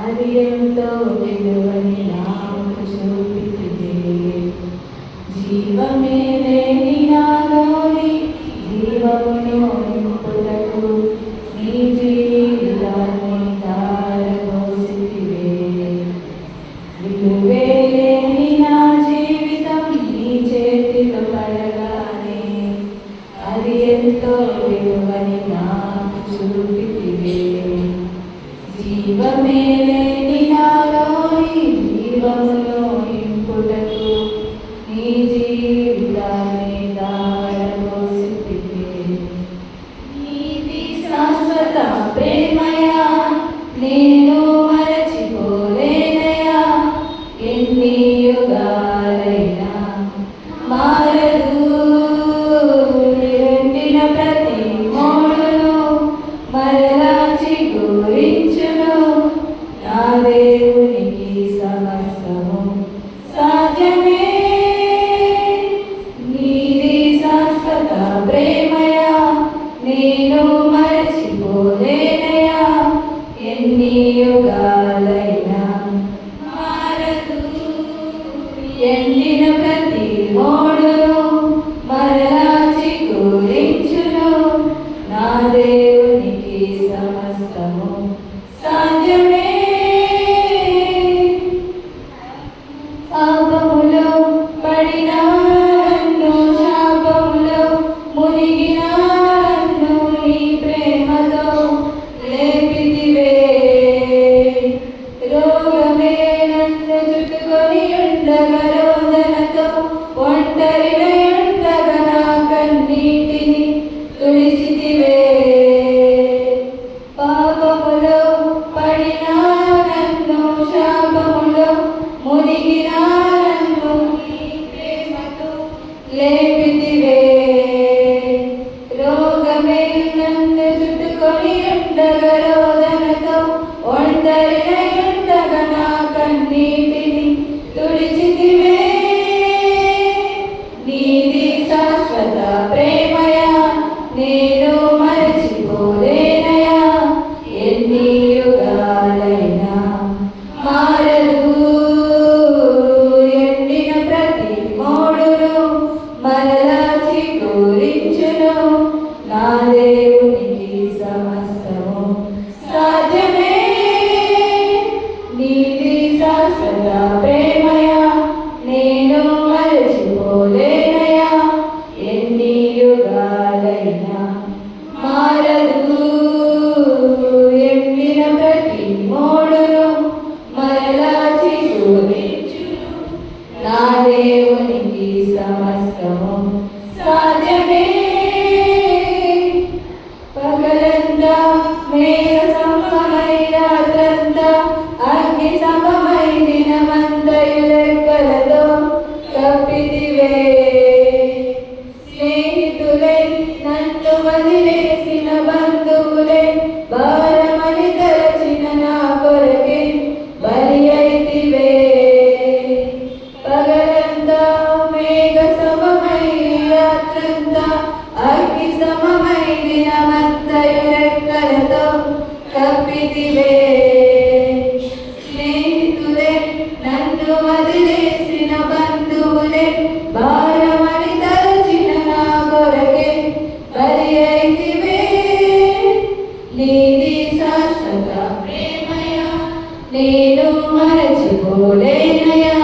అది ఎంతో విలువని నాకు చూపితే జీవమే లేని నాలోని జీవమును నింపుటకు నీ జీవితాన్ని ధారపోసితివే. విలువే లేని నా జీవితం నీ చేతిలో పడగానే అది ఎంతో విలువని నాకు చూపితివే. జీవమే లేని నాలోని జీవములో నింపుటకు నీ జీవితాన్ని ధారపోసితివే. నీది శాశ్వత ప్రేమయా నేను మరచిపోలేనయా. ఎన్ని యుగాలైనా మారదు. ఎండిన ప్రతి మోడును మరలా చిగురించును. నా దేవునికి సమస్తము సాధ్యమే. నీది శాశ్వత ప్రేమయా నేను మరచిపోలేనయా. ఎన్ని యుగాలైనా మారదు. ఎండిన ప్రతి మోడును మరలా చిగురించును. నా దేవునికి సమస్తము సాధ్యమే. పాపములో పడిన నన్ను శాపములో మునిగిన నన్ను నీ ప్రేమతో లేపితివే. రోగమే నన్ను చుట్టుకొని ఉండగా రోదనతో ఒంటరినై ఉండగా నా కన్నీటిని తుడిచితివే. పాపములో పడిన నన్ను శాపములో మునిగిన నన్ను నీ ప్రేమతో లేపితివే. రోగమే నన్ను చుట్టుకొని ఉండగా రోదనతో ఒంటరినై ఉండగా నా కన్నీటిని తుడిచితివే. నీది శాశ్వత ప్రేమయా నేను మరచిపోలేనయా. ఎన్ని యుగాలైనా మారదు. ఎండిన ప్రతి మోడును మరలా చిగురించును. నా దేవునికి సమస్తము సాధ్యమే. నీది శాశ్వత ప్రేమయా నేను మరచిపోలేనయా. ఎన్ని యుగాలైనా మారదు. ఎండిన ప్రతి మోడును మరలా చిగురించును. నా దేవునికి సమస్తము సాధ్యమే. పగలంతా మేఘ సమమై రాత్రంతా అగ్ని సమమై దినమంతయు రెక్కలతో కప్పితివే. స్నేహితులే నన్ను వదిలేసిన బంధువులే భారమని తలచిన నా కొరకే బలి అయితివే. పగలంతా మేఘ సమమై రాత్రంతా అగ్ని సమమై దినమంతయు రెక్కలతో కప్పితివే. స్నేహితులే నన్ను వదిలేసిన బంధువులే భారమని తలచిన నా కొరకే బలి అయితివే. నీది శాశ్వత ప్రేమయా నేను మరచిపోలేనయా.